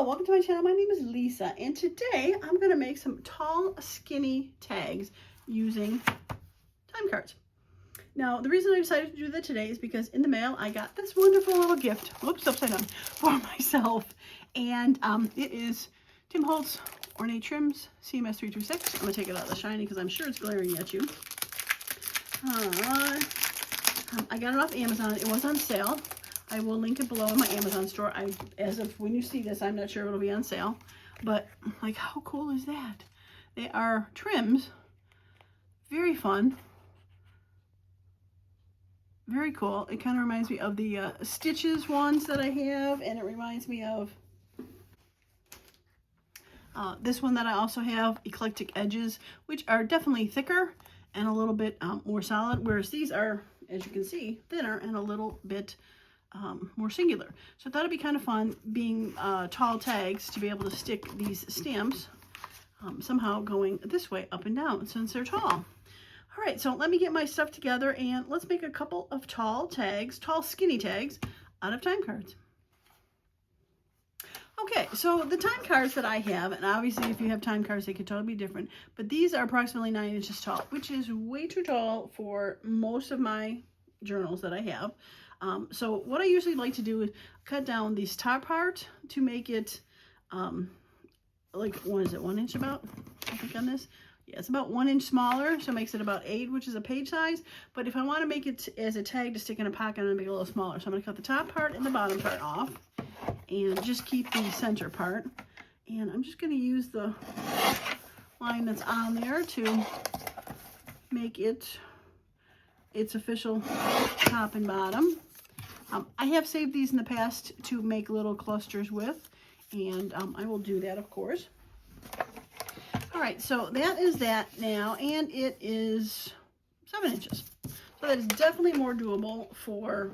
welcome to my channel. My name is Lisa, and today I'm going to make some tall, skinny tags using time cards. Now, the reason I decided to do that today is because in the mail I got this wonderful little gift, whoops, upside down, for myself, and it is Tim Holtz Ornate Trims CMS 326. I'm going to take it out of the shiny because I'm sure it's glaring at you. I got it off Amazon. It was on sale. I will link it below in my Amazon store. As of when you see this, I'm not sure it'll be on sale. But, like, how cool is that? They are trims. Very fun. Very cool. It kind of reminds me of the Stitches ones that I have. And it reminds me of this one that I also have, Eclectic Edges, which are definitely thicker and a little bit more solid. Whereas these are, as you can see, thinner and a little bit more singular. So I thought it'd be kind of fun being tall tags to be able to stick these stamps somehow going this way up and down since they're tall. All right, so let me get my stuff together and let's make a couple of tall tags, tall skinny tags out of time cards. Okay, so the time cards that I have, and obviously if you have time cards they could totally be different, but these are approximately 9 inches tall, which is way too tall for most of my journals that I have. So what I usually like to do is cut down this top part to make it, like, what is it, 1 inch about, I think on this? Yeah, it's about 1 inch smaller, so it makes it about 8, which is a page size. But if I want to make it as a tag to stick in a pocket, I'm going to make it a little smaller. So I'm going to cut the top part and the bottom part off and just keep the center part. And I'm just going to use the line that's on there to make it its official top and bottom. I have saved these in the past to make little clusters with, and I will do that, of course. All right, so that is that now, and it is 7 inches. So that is definitely more doable for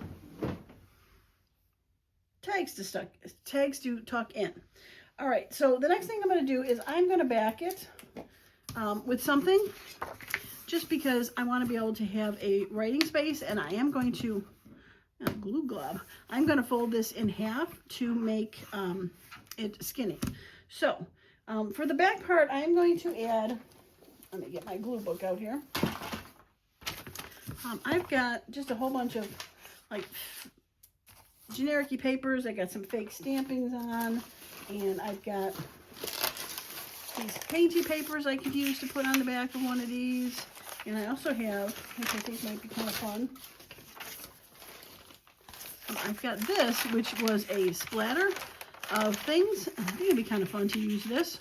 tags to tuck in. All right, so the next thing I'm going to do is I'm going to back it with something, just because I want to be able to have a writing space, and I am going to glue glob. I'm going to fold this in half to make it skinny. So for the back part, I'm going to add, let me get my glue book out here. I've got just a whole bunch of like generic-y papers. I got some fake stampings on, and I've got these painty papers I could use to put on the back of one of these. And I also have, which I think might be kind of fun, I've got this, which was a splatter of things. I think it'd be kind of fun to use this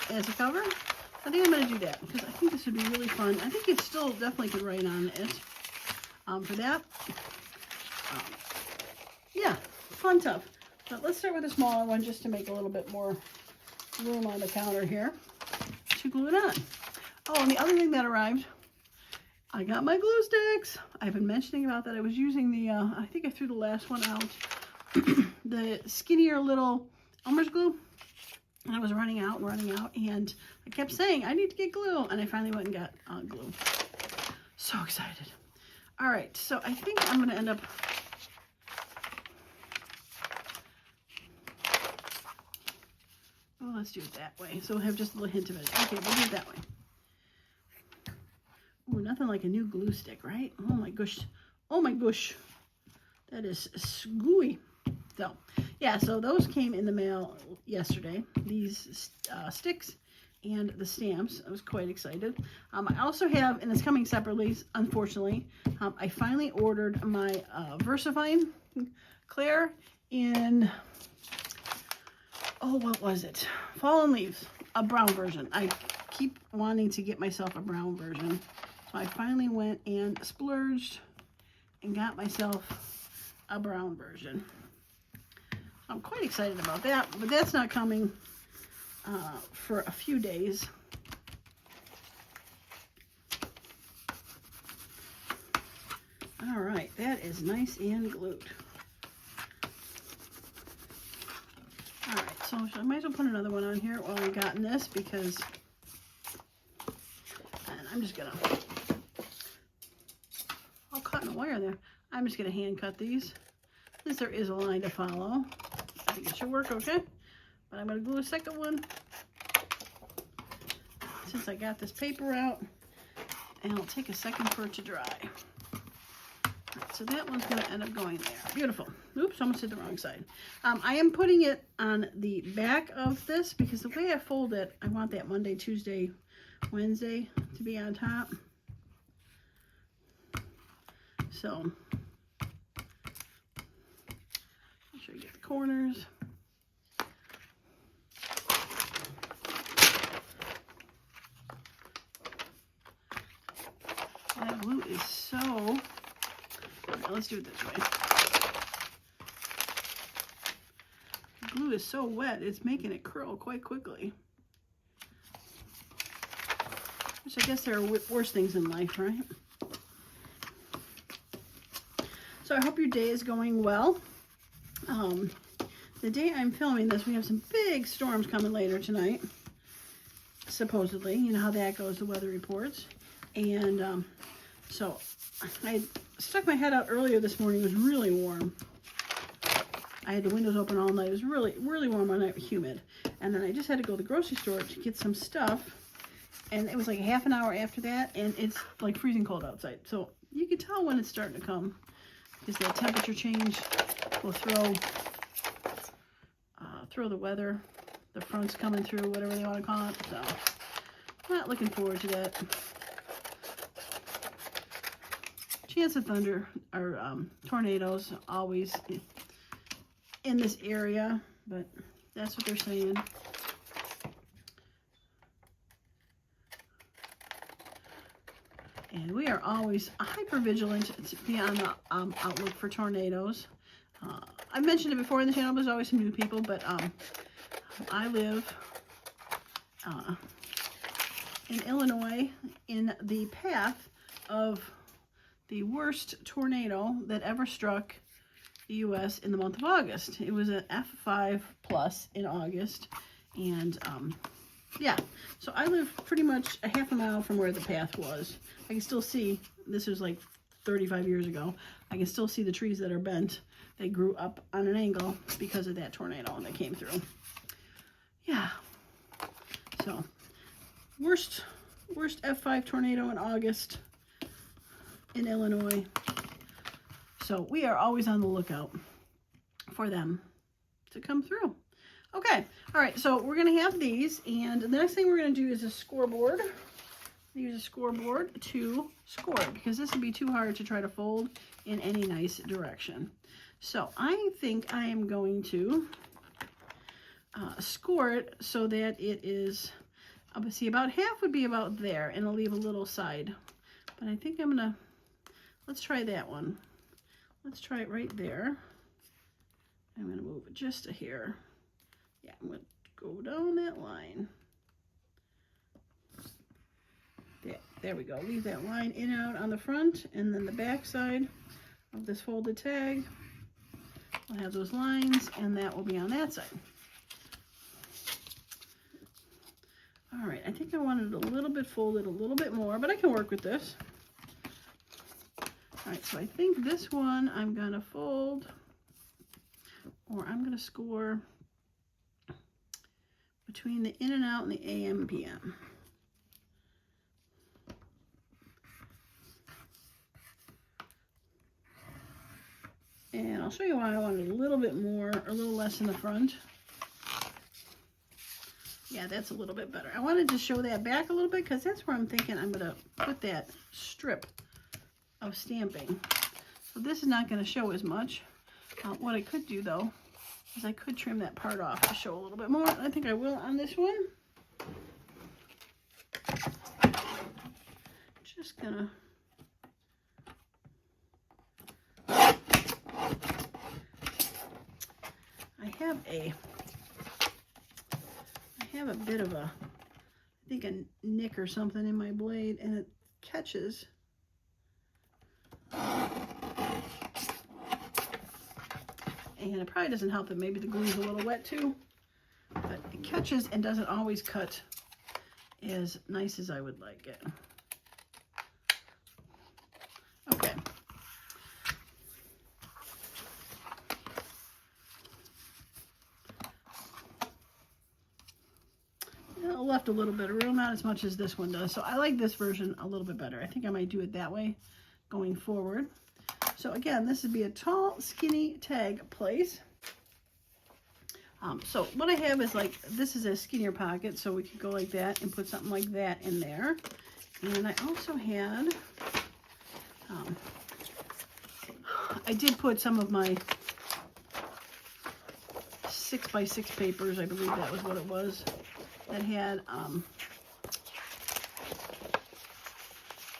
as a cover. I think I'm going to do that because I think this would be really fun. I think it still definitely could write on it for that. Yeah, fun stuff. But let's start with a smaller one just to make a little bit more room on the counter here to glue it on. Oh, and the other thing that arrived, I got my glue sticks. I've been mentioning about that. I was using the, I think I threw the last one out, the skinnier little Elmer's glue. And I was running out, and I kept saying, I need to get glue. And I finally went and got glue. So excited. All right, so I think I'm going to end up, oh, let's do it that way. So we'll have just a little hint of it. Okay, we'll do it that way. Ooh, nothing like a new glue stick, right? Oh my gosh. Oh my gosh. That is gooey. So, yeah, so those came in the mail yesterday. These sticks and the stamps. I was quite excited. I also have, and it's coming separately, unfortunately, I finally ordered my VersaFine Claire in, oh, what was it? Fallen Leaves, a brown version. I keep wanting to get myself a brown version. So I finally went and splurged and got myself a brown version. So I'm quite excited about that, but that's not coming for a few days. All right, that is nice and glued. All right, so I might as well put another one on here while I've gotten this, because, and I'm just gonna, all caught in a wire there. I'm just gonna hand cut these. since there is a line to follow, I think it should work okay. But I'm going to glue a second one since I got this paper out, and it'll take a second for it to dry. Right, so that one's going to end up going there. Beautiful. Oops, almost hit the wrong side. I am putting it on the back of this because the way I fold it, I want that Monday, Tuesday, Wednesday to be on top. So, make sure you get the corners. That glue is so, all right, let's do it this way. The glue is so wet, it's making it curl quite quickly. Which I guess there are worse things in life, right? So I hope your day is going well. The day I'm filming this, we have some big storms coming later tonight, supposedly. You know how that goes, the weather reports. And so I stuck my head out earlier this morning. It was really warm. I had the windows open all night. It was really, really warm all night, humid. And then I just had to go to the grocery store to get some stuff. And it was like a half an hour after that, and it's like freezing cold outside. So you can tell when it's starting to come, because that temperature change will throw the weather, the front's coming through, whatever they want to call it. So I'm not looking forward to that. Chance of thunder or tornadoes always in this area, but that's what they're saying. And we are always hyper vigilant to be on the outlook for tornadoes. I've mentioned it before in the channel, but there's always some new people, but I live in Illinois in the path of the worst tornado that ever struck the U.S. in the month of August. It was an F5 plus in August, and yeah, so I live pretty much a half a mile from where the path was. I can still see, this was like 35 years ago, I can still see the trees that are bent. They grew up on an angle because of that tornado that came through. Yeah, so worst F5 tornado in August in Illinois. So we are always on the lookout for them to come through. Okay, all right, so we're gonna have these, and the next thing we're gonna do is a scoreboard. Use a scoreboard to score, because this would be too hard to try to fold in any nice direction. So I think I am going to score it so that it is, see, about half would be about there, and I'll leave a little side. But I think I'm gonna, let's try that one. Let's try it right there. I'm gonna move it just a hair. Yeah, I'm gonna go down that line. There we go. Leave that line in out on the front, and then the back side of this folded tag will have those lines, and that will be on that side. All right, I think I wanted it a little bit folded, a little bit more, but I can work with this. All right, so I think this one I'm gonna fold, or I'm gonna score between the in and out and the AM and PM. And I'll show you why I wanted a little bit more, or a little less in the front. Yeah, that's a little bit better. I wanted to show that back a little bit because that's where I'm thinking I'm going to put that strip of stamping. So this is not going to show as much. What I could do, though, is I could trim that part off to show a little bit more. I think I will on this one. Just going to... I have a bit of a, I think a nick or something in my blade, and it catches. And it probably doesn't help that maybe the glue's a little wet too, but it catches and doesn't always cut as nice as I would like it. Okay. left a little bit of room, not as much as this one does. So I like this version a little bit better. I think I might do it that way going forward. So again, this would be a tall, skinny tag place. So what I have is like, this is a skinnier pocket, so we could go like that and put something like that in there. And I also had, I did put some of my 6x6 papers, I believe that was what it was, that had,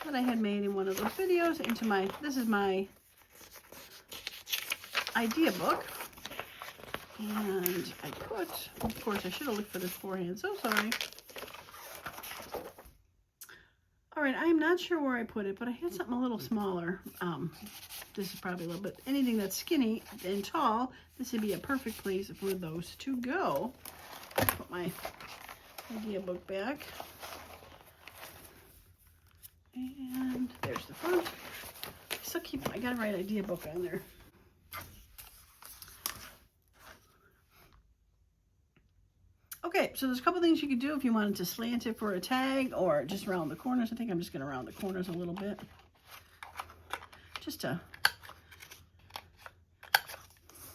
that I had made in one of those videos into my, this is my idea book. And I put, of course, I should have looked for this beforehand, so sorry. All right, I'm not sure where I put it, but I had something a little smaller. This is probably a little bit, anything that's skinny and tall, this would be a perfect place for those to go. Put my idea book back. And there's the front. I gotta write idea book on there. Okay, so there's a couple things you could do if you wanted to slant it for a tag or just round the corners. I think I'm just going to round the corners a little bit. Just to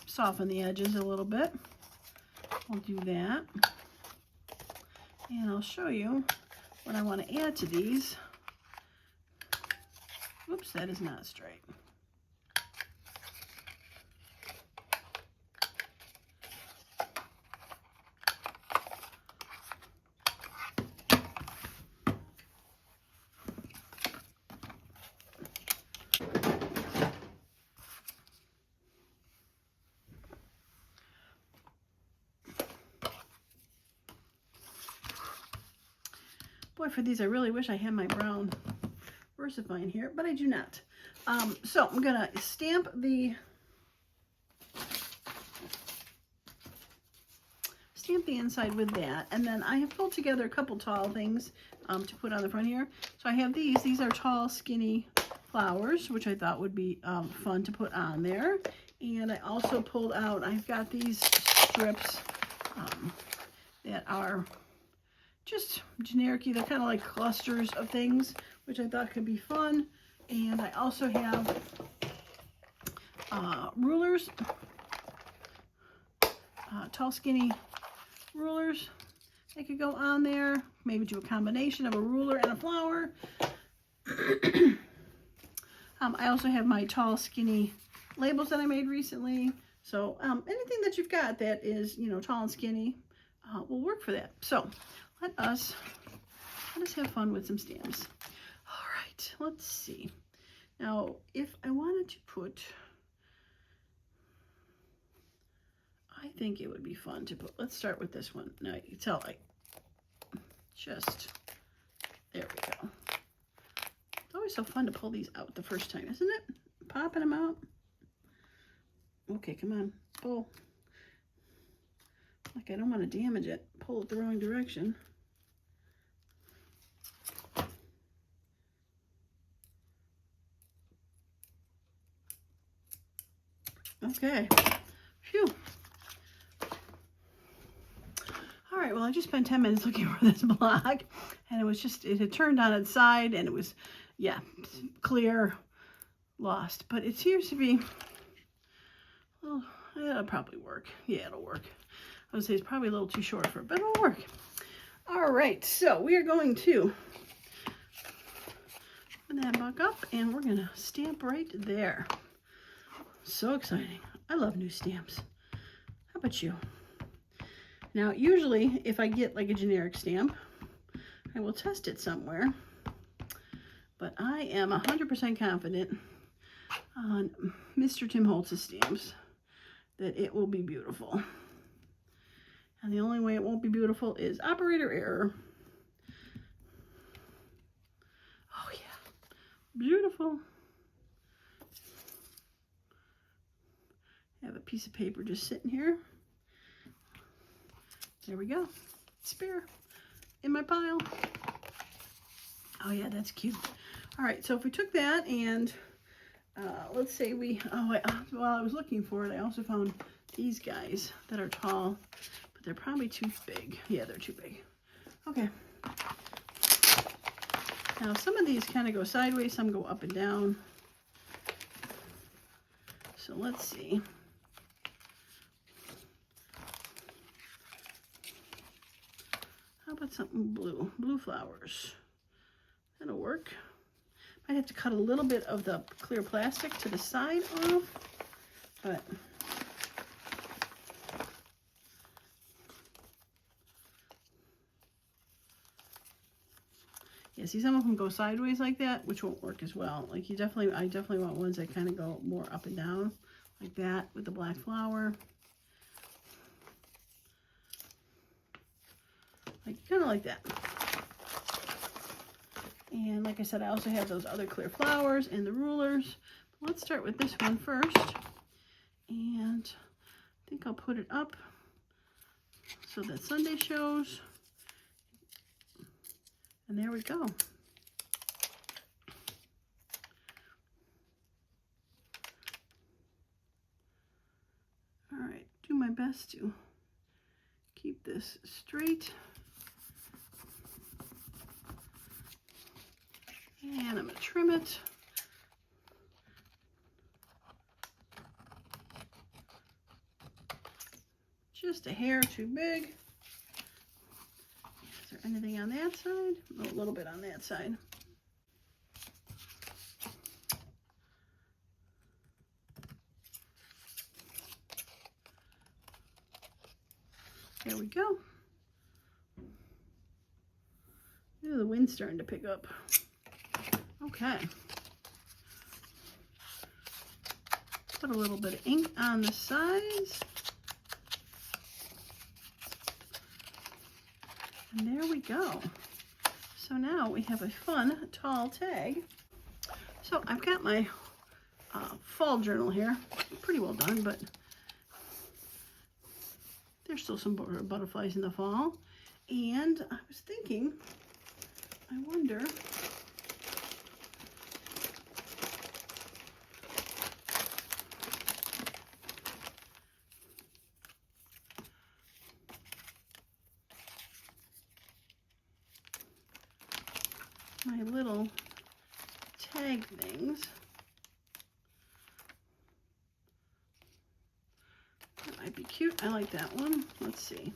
soften the edges a little bit. I'll do that. And I'll show you what I want to add to these. Oops, that is not straight. Boy, for these, I really wish I had my brown VersaFine here, but I do not. So I'm going to stamp the inside with that, and then I have pulled together a couple tall things to put on the front here. So I have these. These are tall, skinny flowers, which I thought would be fun to put on there. And I also pulled out, I've got these strips that are just generic, they're kind of like clusters of things, which I thought could be fun. And I also have rulers, tall skinny rulers. They could go on there, maybe do a combination of a ruler and a flower. I also have my tall skinny labels that I made recently. So anything that you've got that is, you know, tall and skinny will work for that. So let us have fun with some stamps. All right, let's see. Now, if I wanted to put, I think it would be fun to put, let's start with this one. Now, you can tell, like, just, there we go. It's always so fun to pull these out the first time, isn't it? Popping them out. Okay, come on, pull. Like, I don't want to damage it. Pull it the wrong direction. Okay. Phew. All right, well, I just spent 10 minutes looking for this block, and it was just, it had turned on its side, and it was, yeah, clear, lost. But it seems to be, well, it'll probably work. Yeah, it'll work. I would say it's probably a little too short for it, but it'll work. All right, so we are going to open that back up, and we're going to stamp right there. So exciting. I love new stamps. How about you? Now, usually, if I get like a generic stamp, I will test it somewhere. But I am 100% confident on Mr. Tim Holtz's stamps that it will be beautiful. And the only way it won't be beautiful is operator error. Oh, yeah. Beautiful. I have a piece of paper just sitting here. There we go. Spare in my pile. Oh yeah, that's cute. All right, so if we took that and let's say we, while I was looking for it, I also found these guys that are tall, but they're probably too big. Yeah, they're too big. Okay. Now some of these kind of go sideways, some go up and down. So let's see. How about something blue? Blue flowers. That'll work. Might have to cut a little bit of the clear plastic to the side off, but yeah, see, some of them go sideways like that, which won't work as well. Like I definitely want ones that kind of go more up and down like that with the black flower. Like kind of like that. And like I said, I also have those other clear flowers and the rulers. But let's start with this one first. And I think I'll put it up so that Sunday shows. And there we go. All right, do my best to keep this straight. And I'm going to trim it. Just a hair too big. Is there anything on that side? Oh, a little bit on that side. There we go. Ooh, the wind's starting to pick up. Okay. Put a little bit of ink on the sides. And there we go. So now we have a fun, tall tag. So I've got my fall journal here. Pretty well done, but there's still some butterflies in the fall. And I was thinking, I wonder, my little tag things. That might be cute. I like that one. Let's see.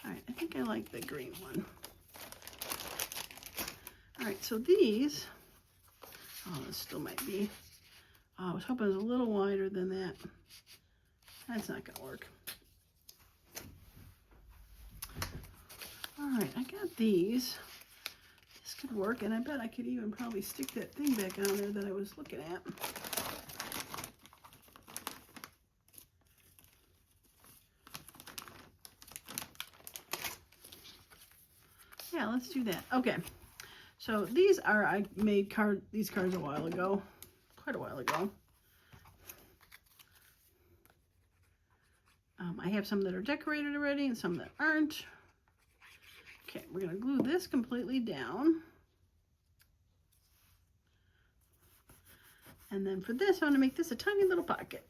All right, I think I like the green one. All right, so these, oh, this still might be, oh, I was hoping it was a little wider than that. That's not gonna work. All right, I got these. This could work, and I bet I could even probably stick that thing back on there that I was looking at. Yeah, let's do that. Okay, so these are, I made these cards a while ago, quite a while ago. I have some that are decorated already and some that aren't. Okay, we're going to glue this completely down. And then for this, I'm going to make this a tiny little pocket.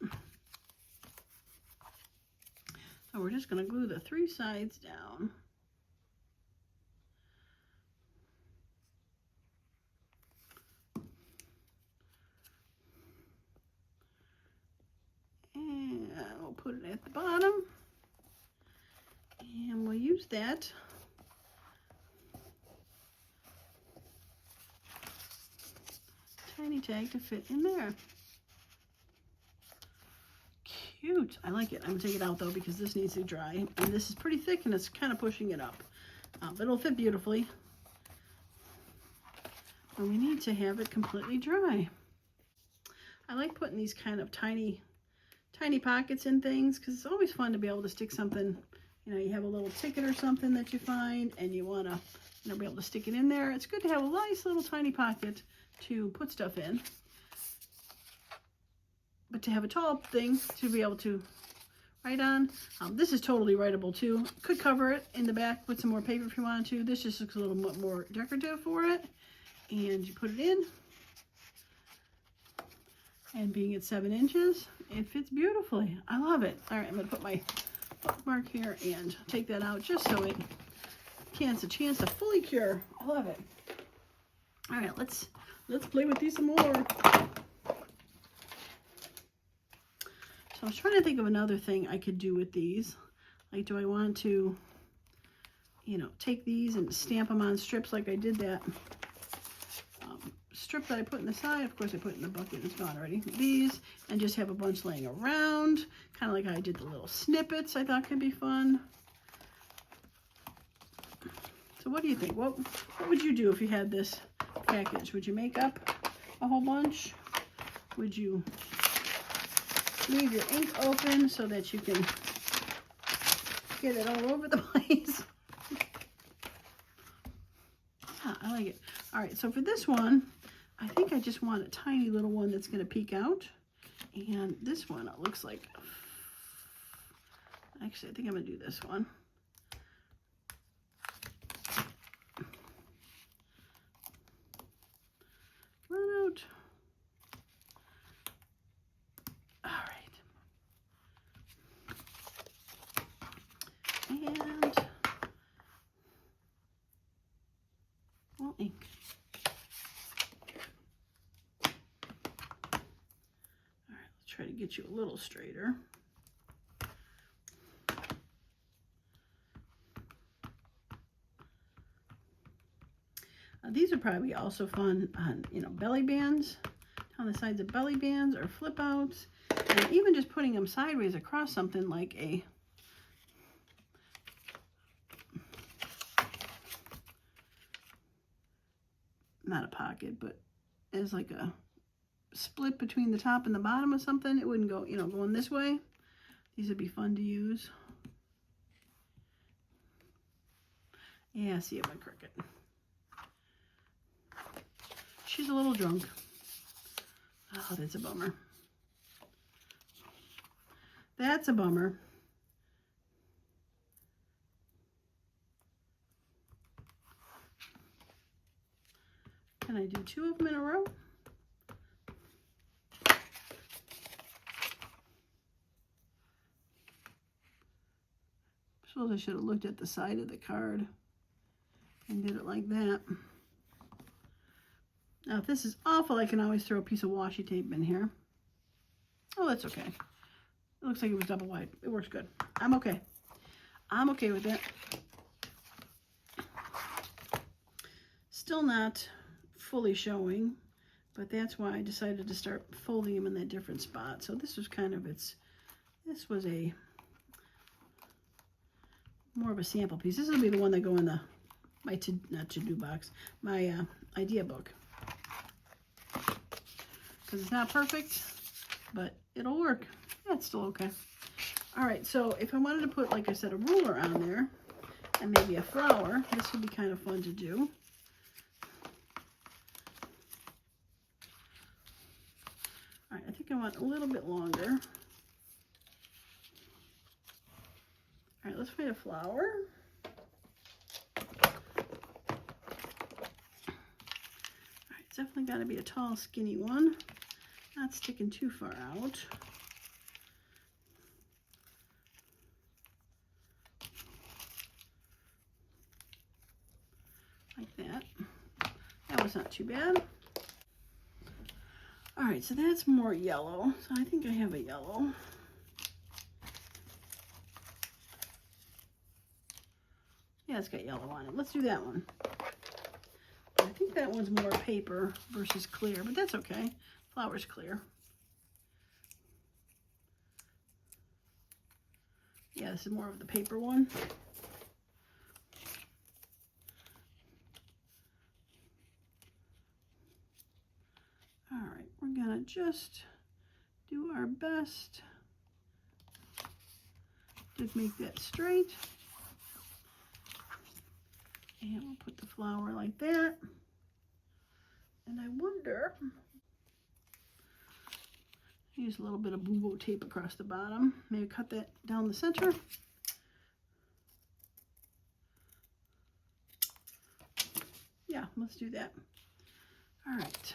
So we're just going to glue the 3 sides down. And we'll put it at the bottom. And we'll use that tiny tag to fit in there. Cute. I like it. I'm going to take it out though because this needs to dry. And this is pretty thick and it's kind of pushing it up. But it'll fit beautifully. And we need to have it completely dry. I like putting these kind of tiny pockets in things because it's always fun to be able to stick something. You know, you have a little ticket or something that you find and you want to, you know, be able to stick it in there. It's good to have a nice little tiny pocket to put stuff in. But to have a tall thing to be able to write on. This is totally writable too. Could cover it in the back with some more paper if you wanted to. This just looks a little bit more decorative for it. And you put it in. And being at 7 inches, it fits beautifully. I love it. All right, I'm gonna put my bookmark here and take that out just so it gets a chance to fully cure. I love it. All right, let's play with these some more. So I was trying to think of another thing I could do with these. Like, do I want to, you know, take these and stamp them on strips like I did that strip that I put in the side. Of course, I put it in the bucket. It's gone already. These, and just have a bunch laying around, kind of like how I did the little snippets. I thought could be fun. So what do you think? What would you do if you had this package? Would you make up a whole bunch? Would you leave your ink open so that you can get it all over the place? Ah, I like it. All right, so for this one, I think I just want a tiny little one that's going to peek out. And this one, it looks like, actually, I think I'm going to do this one. Run out. All right. And, well, ink. Try to get you a little straighter. These are probably also fun on, you know, belly bands, on the sides of belly bands or flip outs, and even just putting them sideways across something like a not a pocket, but as like a split between the top and the bottom of something. It wouldn't go, you know, going this way. These would be fun to use. Yeah, see, it went crooked. She's a little drunk. Oh, that's a bummer. That's a bummer. Can I do 2 of them in a row? Suppose I should have looked at the side of the card and did it like that. Now, if this is awful, I can always throw a piece of washi tape in here. Oh, that's okay. It looks like it was double wide. It works good. I'm okay. I'm okay with it. Still not fully showing, but that's why I decided to start folding them in that different spot. So this was kind of this was a more of a sample piece. This will be the one that go in the my not to-do box, my idea book, because it's not perfect, but it'll work. Yeah, it's still okay. All right, so if I wanted to put, like I said, a ruler on there and maybe a flower, this would be kind of fun to do. All right, I think I want a little bit longer. All right, let's find a flower. All right, it's definitely got to be a tall, skinny one, not sticking too far out. Like that. That was not too bad. All right, so that's more yellow. So I think I have a yellow. Yeah, it's got yellow on it. Let's do that one. I think that one's more paper versus clear, but that's okay. Flower's clear. Yeah, this is more of the paper one. All right, we're gonna just do our best to make that straight. And we'll put the flower like that. And I wonder, use a little bit of bumbo tape across the bottom. Maybe cut that down the center. Yeah, let's do that. All right.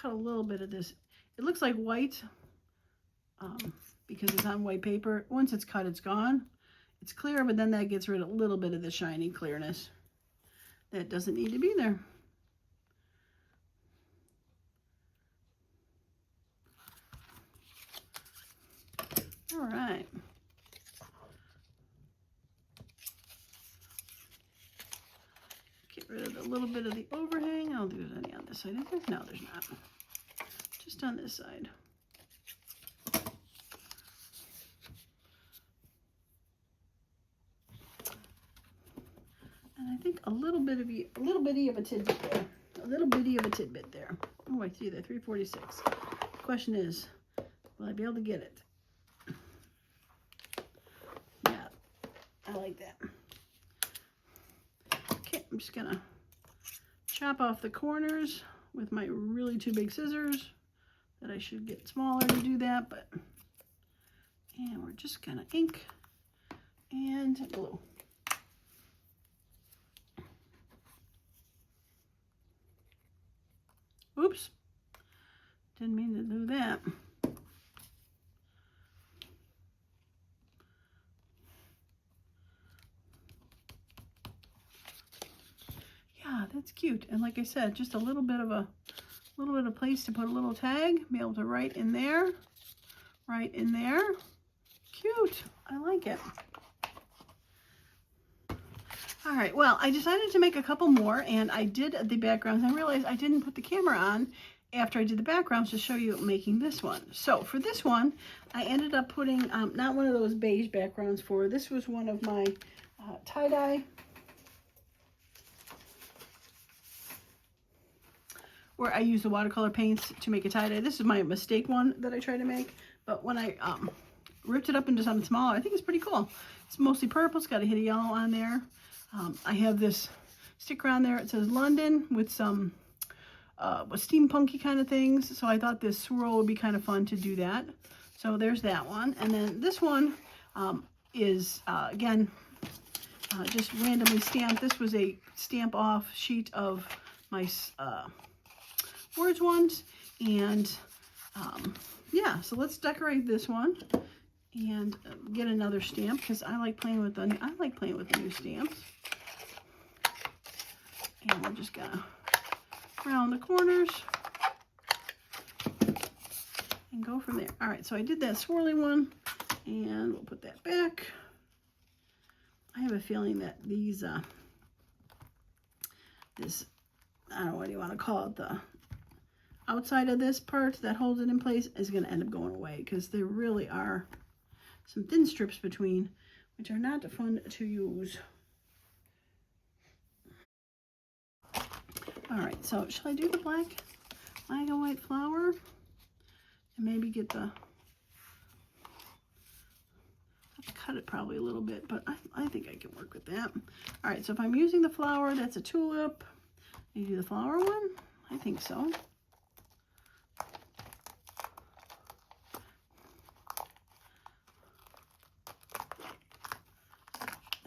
cut a little bit of this. It looks like white because it's on white paper. Once it's cut, it's gone. It's clear, but then that gets rid of a little bit of the shiny clearness that doesn't need to be there. All right. Get rid of a little bit of the overhang. I don't think there's any on this side, is there? No, there's not. Just on this side. And I think a little bitty of a tidbit there. A little bitty of a tidbit there. Oh, I see that, 346. The question is, will I be able to get it? Yeah, I like that. Okay, I'm just gonna chop off the corners with my really two big scissors that I should get smaller to do that, but, and we're just gonna ink and glue. Oops, didn't mean to do that. Yeah, that's cute. And like I said, just a little bit of place to put a little tag, be able to write in there, Cute, I like it. All right, well, I decided to make a couple more, and I did the backgrounds. I realized I didn't put the camera on after I did the backgrounds to show you making this one. So for this one, I ended up putting, not one of those beige backgrounds for, this was one of my tie-dye, where I use the watercolor paints to make a tie-dye. This is my mistake one that I try to make, but when I ripped it up into something smaller, I think it's pretty cool. It's mostly purple, it's got a hit of yellow on there. I have this sticker on there, it says London with some steampunky kind of things, so I thought this swirl would be kind of fun to do that. So there's that one, and then this one is, again, just randomly stamped. This was a stamp off sheet of my words ones, and yeah, so let's decorate this one and get another stamp because I like playing with the new stamps. And we're just gonna round the corners and go from there. All right, so I did that swirly one, and we'll put that back. I have a feeling that these this, I don't know, what do you want to call it, the outside of this part that holds it in place is going to end up going away because there really are some thin strips between, which are not fun to use. All right, so shall I do the black and white flower and maybe get the, I have to cut it probably a little bit, but I think I can work with that. All right, so if I'm using the flower, that's a tulip. You do the flower one? I think so.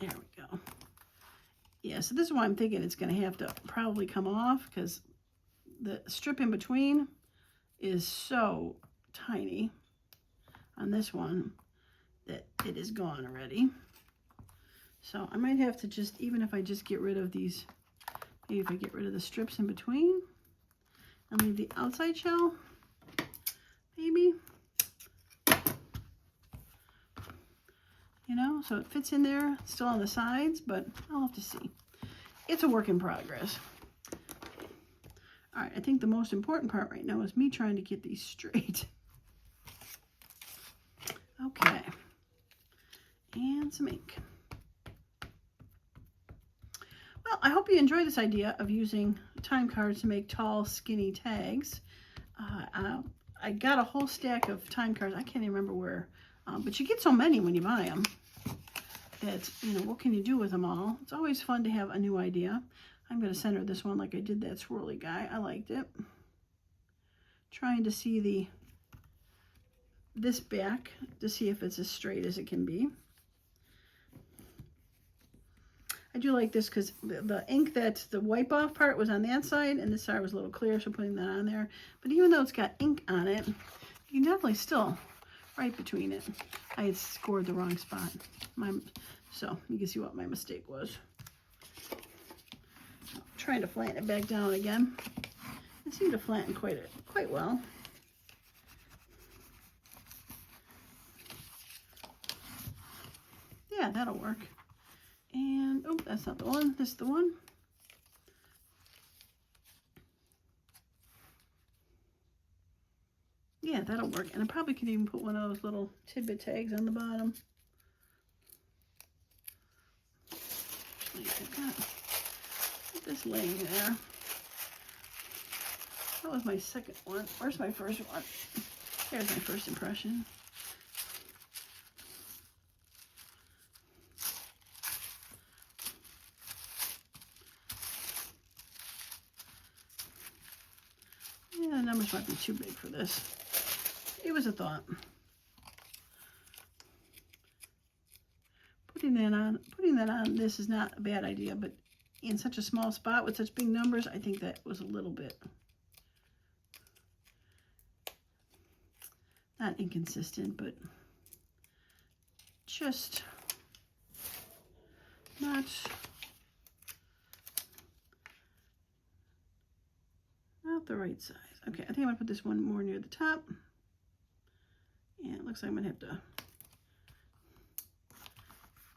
There we go. Yeah, so this is why I'm thinking it's going to have to probably come off because the strip in between is so tiny on this one that it is gone already. So I might have to just, even if I just get rid of these, maybe if I get rid of the strips in between and leave the outside shell, maybe. You know, so it fits in there, still on the sides, but I'll have to see. It's a work in progress. All right, I think the most important part right now is me trying to get these straight. Okay, and some ink. Well, I hope you enjoy this idea of using time cards to make tall, skinny tags. I got a whole stack of time cards. I can't even remember where. But you get so many when you buy them that, you know, what can you do with them all? It's always fun to have a new idea. I'm going to center this one like I did that swirly guy. I liked it. Trying to see this back to see if it's as straight as it can be. I do like this because the ink that the wipe off part was on that side and this side was a little clear, so putting that on there. But even though it's got ink on it, you can definitely still write between it. I had scored the wrong spot. So you can see what my mistake was. Trying to flatten it back down again. I seem to flatten quite well. Yeah, that'll work. And, oh, that's not the one. This is the one. Yeah, that'll work. And I probably could even put one of those little tidbit tags on the bottom. Put this laying there. That was my second one. Where's my first one? There's my first impression. Yeah, the numbers might be too big for this. It was a thought. Putting that on this is not a bad idea, but in such a small spot with such big numbers, I think that was a little bit not inconsistent, but just not the right size. Okay, I think I'm gonna put this one more near the top. And it looks like I'm gonna have to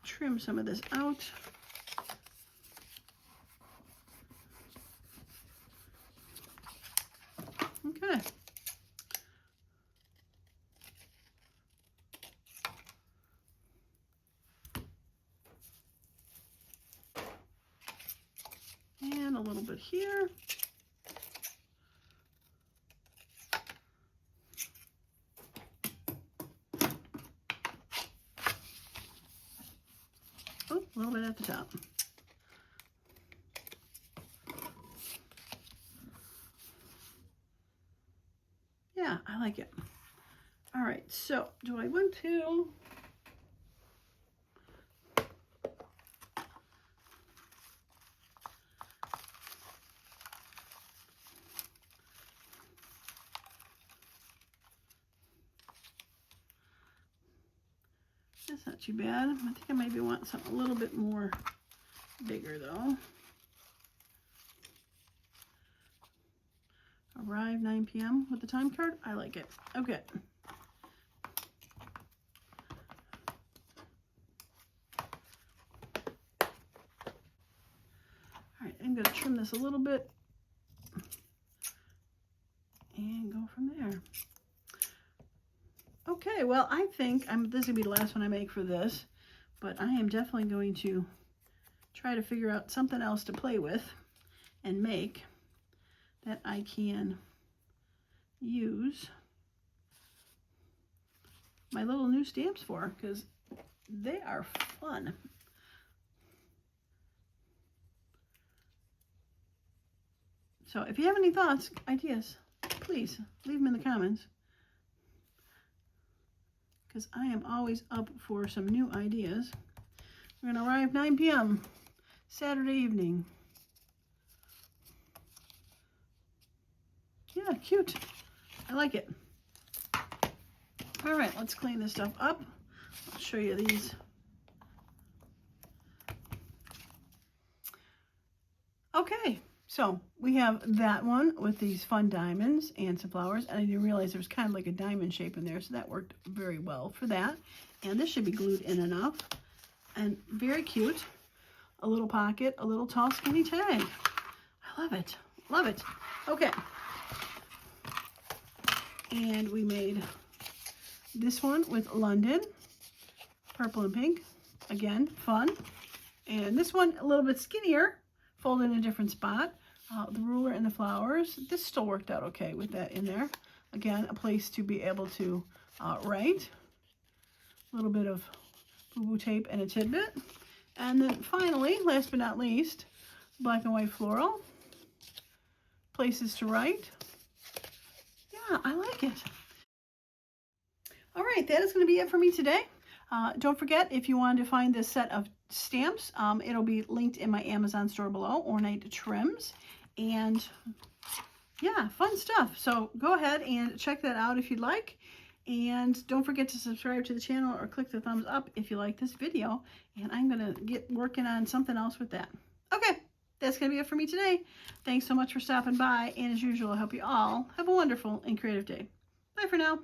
trim some of this out. Okay. And a little bit here. Oh, a little bit at the top. Yeah, I like it. All right, so do I want to... That's not too bad. I think I maybe want something a little bit more bigger though. Arrive 9 p.m. with the time card. I like it. Okay. All right, I'm going to trim this a little bit and go from there. Okay, well, I think this is going to be the last one I make for this, but I am definitely going to try to figure out something else to play with and make that I can use my little new stamps for, because they are fun. So if you have any thoughts, ideas, please leave them in the comments, because I am always up for some new ideas. We're going to arrive 9 p.m. Saturday evening. Yeah, cute. I like it. All right, let's clean this stuff up. I'll show you these. Okay, so we have that one with these fun diamonds and some flowers, and I didn't realize there was kind of like a diamond shape in there, so that worked very well for that. And this should be glued in enough, and very cute. A little pocket, a little tall skinny tag. I love it, love it. Okay, and we made this one with London, purple and pink. Again, fun. And this one a little bit skinnier, folded in a different spot. The ruler and the flowers. This still worked out okay with that in there. Again, a place to be able to write. A little bit of boo-boo tape and a tidbit. And then finally, last but not least, black and white floral. Places to write. Yeah, I like it. All right, that is going to be it for me today. Don't forget, if you want to find this set of stamps. It'll be linked in my Amazon store below, ornate trims, and yeah, fun stuff. So go ahead and check that out if you'd like. And don't forget to subscribe to the channel or click the thumbs up if you like this video. And I'm going to get working on something else with that. Okay, that's going to be it for me today. Thanks so much for stopping by. And as usual, I hope you all have a wonderful and creative day. Bye for now.